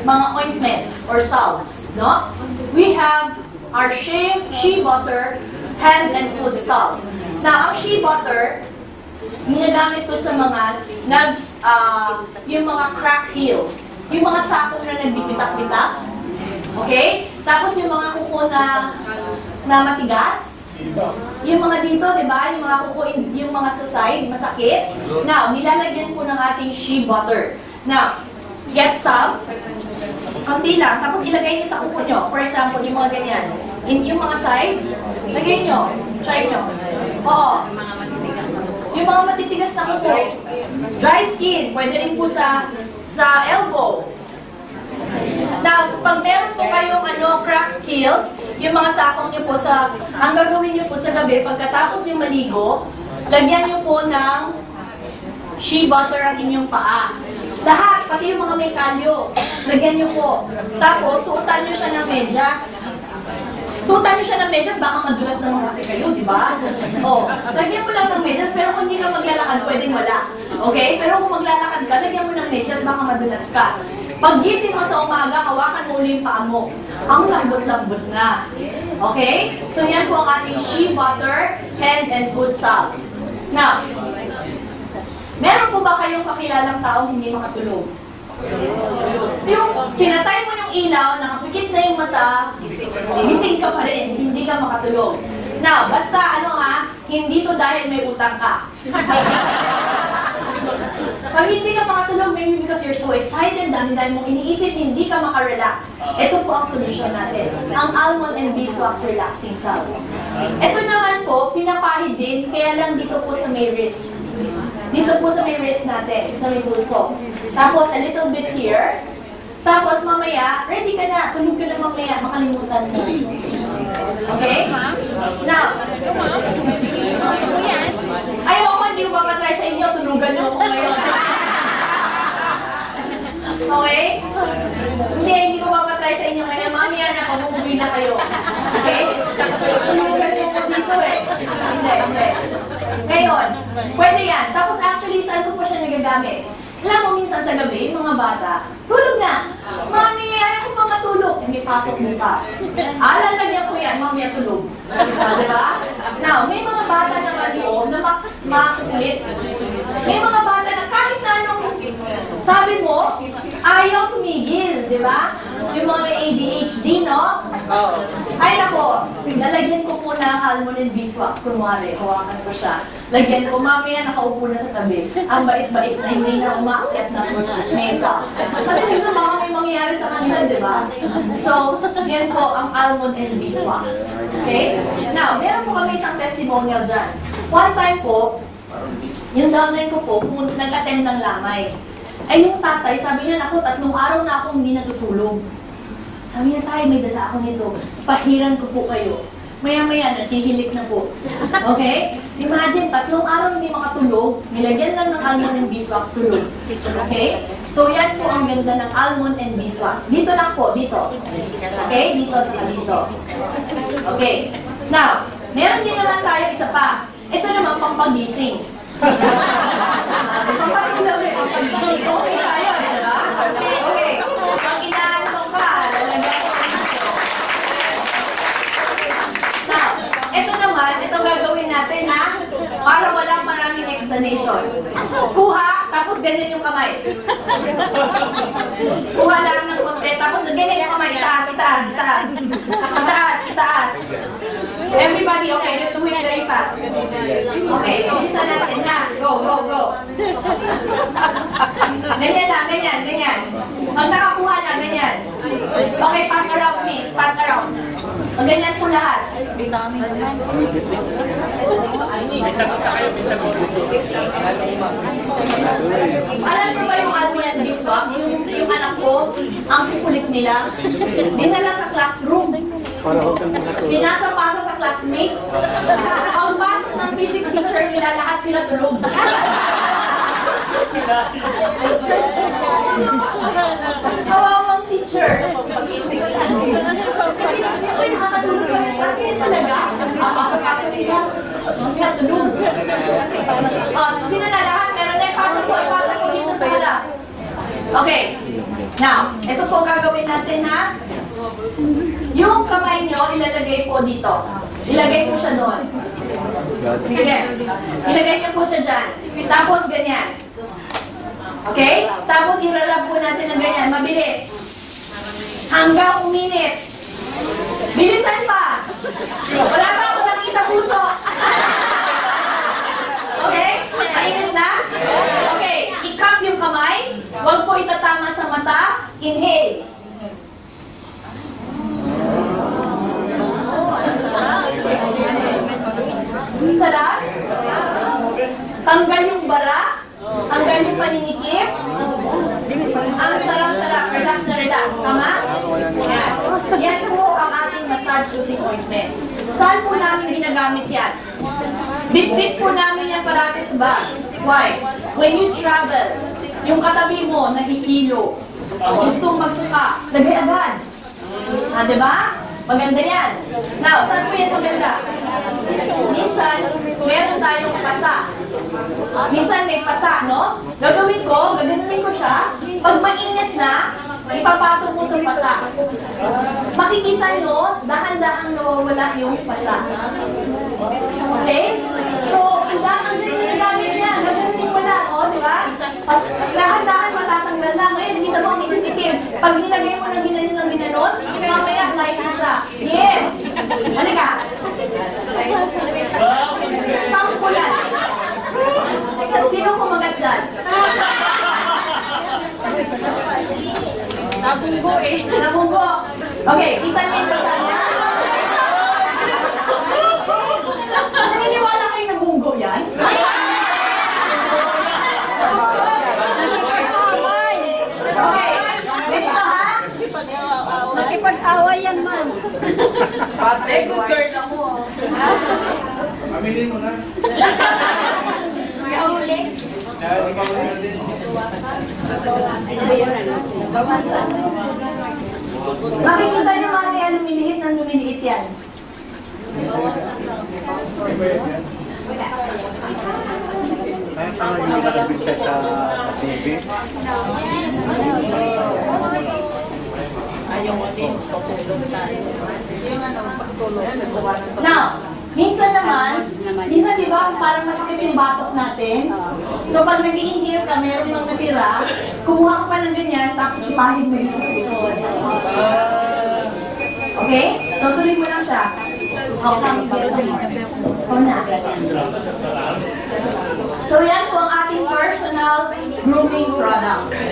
mga ointments or salves, no? We have our shea butter, hand and foot salve. Now, ang shea butter, ginagamit ko sa mga yung mga crack heels, yung mga sakong na nagbibitak-bitak. Okay? Tapos yung mga kuko na matigas. Yung mga dito, di ba? Yung mga kuko, yung mga sa side, masakit. Now, nilalagyan po ng ating shea butter. Now, get some. Konti lang. Tapos ilagay nyo sa kuko nyo. For example, yung mga ganyan. Yung mga side, lagay nyo. Try nyo. Oo. Yung mga matitigas na kuko. Dry skin. Pwede rin po sa elbow. Now, pag meron po kayong cracked heels, yung mga sakong nyo po ang gagawin nyo po sa gabi, pagkatapos yung maligo, lagyan nyo po ng shea butter ang inyong paa. Lahat, pati yung mga may kalyo, lagyan nyo po. Tapos, suotan nyo siya ng medyas. Suotan nyo siya ng medyas, baka madulas naman kasi kayo, di ba? O, lagyan mo lang ng medyas, pero kung hindi ka maglalakad, pwedeng wala. Okay? Pero kung maglalakad ka, lagyan mo ng medyas, baka madulas ka. Pag gising mo sa umaga, hawakan mo ulit yung paa mo. Ang lambot-lambot na. Okay? So, yan po ang ating shea butter, hand and foot salve. Now, meron po ba kayong kakilalang taong hindi makatulog? Yung pinatay mo yung ilaw, nakapikit na yung mata, gising ka pa rin, hindi ka makatulog. Now, basta hindi to dahil may utang ka. Pag hindi ka makatulog, maybe because you're so excited, dami-dami mong iniisip, hindi ka makarelax. Ito po ang solusyon natin. Ang Almond and Beeswax Relaxing Salve. Ito naman po, pinapahid din, kaya lang dito po sa may wrist. Dito po sa may wrist natin, sa may pulso. Tapos, a little bit here. Tapos, mamaya, ready ka na. Tulog ka na mamaya, makalimutan mo. Okay? Now, ayoko, hindi ko papatry sa inyo. Tulugan nyo ako ngayon. Okay? Hindi ko papatry sa inyo ngayon. Mamaya na, pag-uwi na kayo. Okay? Tulugan nyo ako dito eh. Hindi. Ngayon, pwede yan. Tapos actually, saan ko po siya nagagamit? Alam mo, minsan sa gabi, mga bata, tulog na. Mami, ayaw ko pa matulog. May pasok bukas. Lalagyan ko yan, mami, tulog. Diba? Now, may mga bata naman doon na makulit. May mga bata na kahit na anong sabi mo, ayaw tumigil, di ba? Yung mga may ADHD, no? Ay, nako, lalagyan ko po ng Almond and Beeswax. Kunwari, hawakan ko siya. Lagyan ko, mamaya nakaupo na sa tabi. Ang bait-bait na hindi na umakyat na mesa. Kasi minsan baka may mangyayari sa kanila, di ba? So, yan po ang Almond and Beeswax. Okay? Now, meron po kami isang testimonial dyan. One time po, yung downline ko po, nag-attend ng lamay. Ay, yung tatay, sabi niya, ako, 3 araw na akong hindi natutulog. Sabi niya, tay, may dala ako nito. Pahiran ko po kayo. Maya-maya, naghihilik na po. Okay? Imagine, 3 araw hindi makatulog, nilagyan lang ng Almond and Beeswax tulog. Okay? So, yan po ang ganda ng Almond and Beeswax. Dito lang po, dito. Okay? Dito, tsaka dito. Okay. Now, meron din naman tayo isa pa. Ito naman, pampagising. Pampatulog eh, pampagising. Okay tayo eh, diba? Okay. Pag inaanong ka, lalagyan ko. Now, ito naman, ito gagawin natin ha, para walang maraming explanation. Kuha, tapos ganyan yung kamay. Kuha lang ng konti, tapos ganyan yung kamay, itaas, itaas, itaas. Itaas, itaas. Everybody, okay, let's do it very fast. Okay, umpisa natin na. Go, go, go. Ganyan lang, ganyan, ganyan. Pag nakakuha na, ganyan. Okay, pass around please, pass around. Ganyan po lahat. Alam mo ba yung Almond and Beeswax? Yung anak ko, ang kukulit nila, dinala sa classroom. Pinasa-pasa sa classmate. Ang pasok ng physics teacher nila, lahat sila tulog. Kawawang teacher. Kasi siyempre nakakatulog ka rin. Kasi yun talaga. Pasa-pasa sila. Sila tulog. Sino na lahat? Meron na ipasa ko dito sa harap. Okay. Now, ito po ang gagawin natin ha. Yung kamay nyo, ilalagay po dito. Ilagay po siya doon. Yes. Ilagay nyo po siya dyan. Tapos ganyan. Okay? Tapos irarab po natin ng ganyan. Mabilis. Hanggang uminit. Bilisan pa. Wala pa ako nakita puso. Okay? Mainit na? Okay. I-cup yung kamay. Huwag po itatama sa mata. Inhale. Sarap. Tanggal yung bara. Tanggal yung paninikip. Ang sarap-sarap. Relax na relax. Tama? Yan. Yan po ang ating massage soothing ointment. Saan po namin ginagamit yan? Bit-bit po namin yan parati sa bag. Why? When you travel, yung katabi mo nahihilo, gustong magsuka, lagay agad. Diba? Maganda yan. Now, saan po yan maganda? Minsan, meron tayong pasa. Minsan may pasa, no? Gagawin ko, gaganunin ko siya. Pag mainit na, ipapatong ko sa pasa. Makikita nyo, dahan-dahan nawawala yung pasa. Okay? So, ang ganyan yung gamit niya. Gaganunin ko lang, o, di ba? Dahan-dahan matatanggal na. Ngayon, nakita mo ang itim. Pag nilagay mo ng ginanon, mamaya light siya. Yes! Halika. Sampulan. Sino kumagat dyan? Nabunggo eh. Nabunggo. Okay, kita niyo yung basa niya. Naniniwala kayo nabunggo yan? Okay, ganito ha? Nakipag-away yan, ma'am. Eh, good girl ako. Aminin mo na. Kahuli. Makikita niyo mga yan, lumiliit yan. Now, minsan di ba parang masakit yung batok natin? So pag nag-i-inhale ka, meron lang natira, kumuha ka pa ng ganyan, tapos ipahid mo yung likod. Okay? So tuloy mo lang siya. How come na. So yan po ang ating personal grooming products.